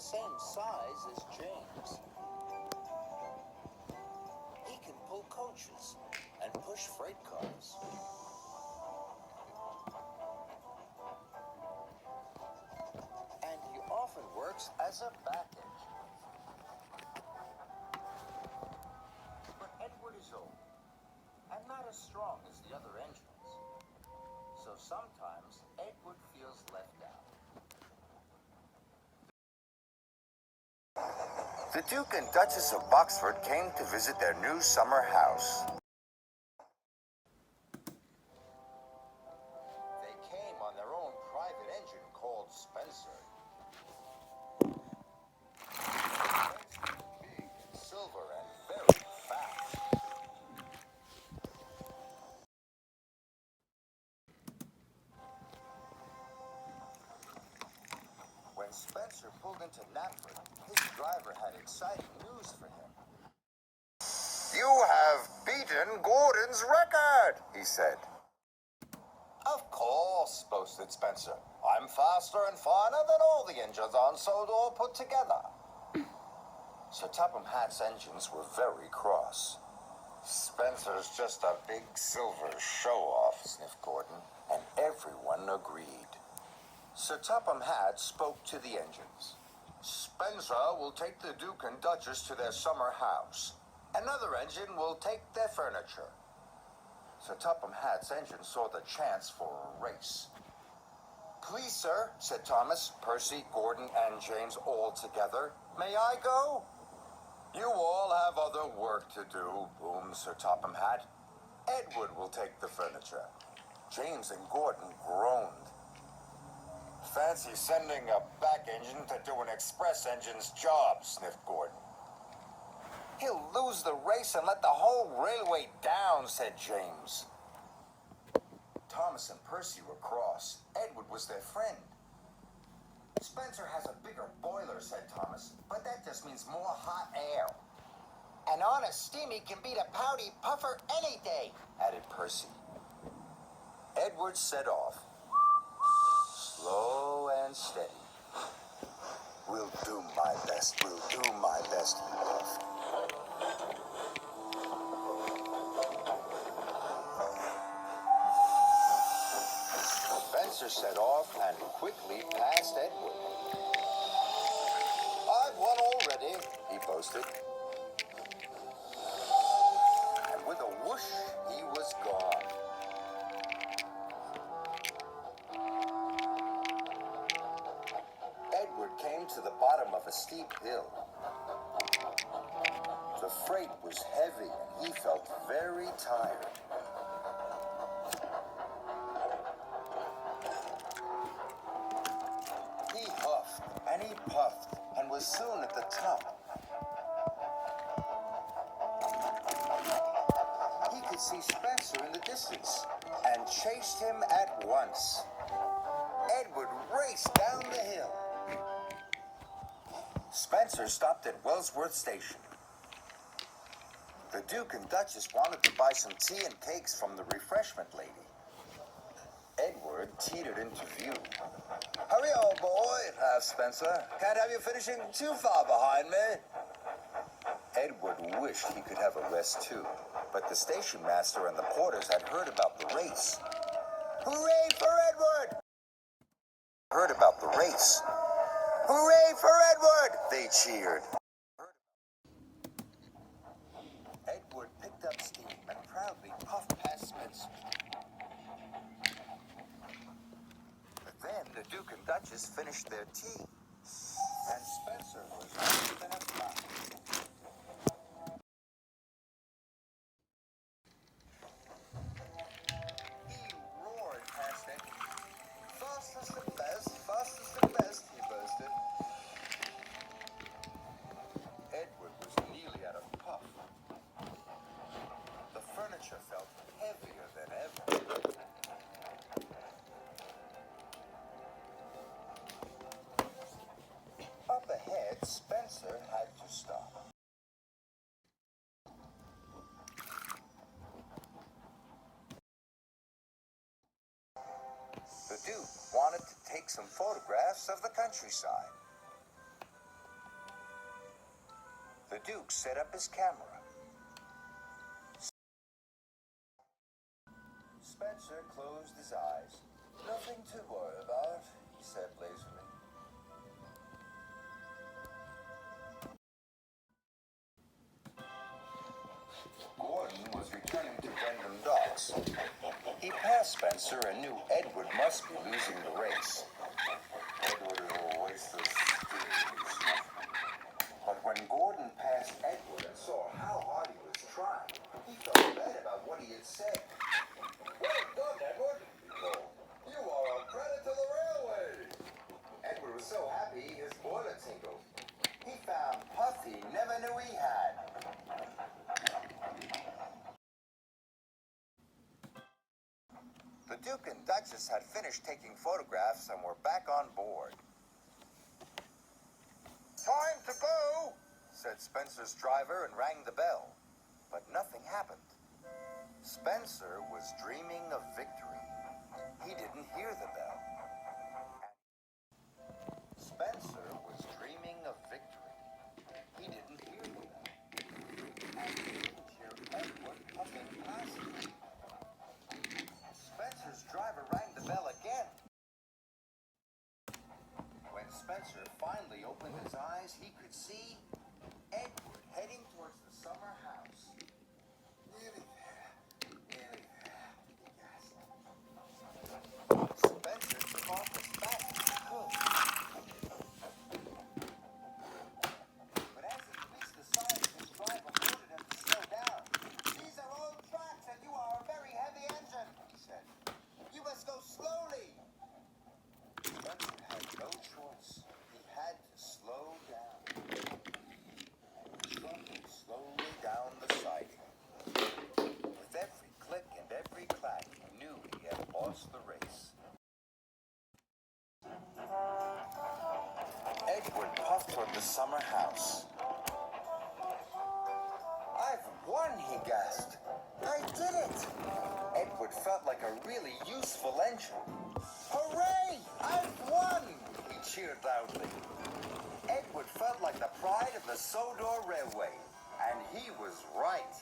same size as James. He can pull coaches and push freight cars. And he often works as a back engine. But Edward is old and not as strong as the other engines. So sometimes Edward feels left out. The Duke and Duchess of Boxford came to visit their new summer house. They came on their own private engine called Spencer. Big and silver and very fast. When Spencer pulled into Knapford, his driver had exciting news for him. "You have beaten Gordon's record," he said. "Of course," boasted Spencer. "I'm faster and finer than all the engines on Sodor put together." Sir Topham Hatt's engines were very cross. "Spencer's just a big silver show-off," sniffed Gordon, and everyone agreed. Sir Topham Hatt spoke to the engines. "Spencer will take the Duke and Duchess to their summer house. Another engine will take their furniture." Sir Topham Hatt's engine saw the chance for a race. "Please, sir," said Thomas, Percy, Gordon, and James all together. "May I go?" "You all have other work to do," boomed Sir Topham Hatt. "Edward will take the furniture." James and Gordon groaned. "Fancy sending a back engine to do an express engine's job," sniffed Gordon. "He'll lose the race and let the whole railway down," said James. Thomas and Percy were cross. Edward was their friend. "Spencer has a bigger boiler," said Thomas, "but that just means more hot air." "And honest steamy can beat a pouty puffer any day," added Percy. Edward set off. Slow and steady. "We'll do my best, we'll do my best," he puffed. Spencer set off and quickly passed Edward. "I've won already," he boasted. And with a whoosh, he was gone. Edward came to the bottom of a steep hill. The freight was heavy and he felt very tired. He huffed and he puffed and was soon at the top. He could see Spencer in the distance and chased him at once. Edward raced down the hill. Spencer stopped at Wellsworth Station. The Duke and Duchess wanted to buy some tea and cakes from the refreshment lady. Edward teetered into view. "Hurry, old boy," laughed Spencer. "Can't have you finishing too far behind me." Edward wished he could have a rest too, but the station master and the porters had heard about the race. "Hooray for Edward!" Heard about the race. "Hooray for Edward!" they cheered. Edward picked up steam and proudly puffed past Spencer. But then the Duke and Duchess finished their tea, and Spencer was more than a fly. He roared past Edward. "Fastest and best," he boasted. Edward was nearly at a puff. The furniture felt heavier than ever. Up ahead, Spencer had to stop. The Duke wanted to take some photographs of the countryside. The Duke set up his camera. Spencer closed his eyes. Nothing to worry about, he said lazily. Gordon was returning to Brendan Docks. He passed Spencer and knew Edward must be losing the race. Edward is always so stupid. But when Gordon passed Edward and saw how hard he was trying, he felt bad about what he had said. Well done, Edward, he called. You are a credit to the railway. Edward was so happy his boiler tinkled. He found puff he never knew he had. The Duke and Duchess had finished taking photographs and were back on board. Time to go, said Spencer's driver and rang the bell. But nothing happened. Spencer was dreaming of victory. He didn't hear the bell. Spencer was dreaming of victory. He didn't hear the bell. And he didn't hear Edward puffing past him. Spencer's driver rang the bell again. When Spencer finally opened his eyes, he could see Edward heading towards the summer house. Nearly there. Nearly there. Yes. Spencer took off as fast as he could. But as he reached the sign, his driver ordered him to slow down. These are old tracks and you are a very heavy engine, he said. You must go slowly. Spencer had no choice. He had to slow down. Trucking slowly down the siding. With every click and every clack, he knew he had lost the race. Edward puffed toward the summer house. I've won, he gasped. I did it! Edward felt like a really useful engine. Hooray! I've won! He cheered loudly. Edward felt like the pride of the Sodor Railway, and he was right.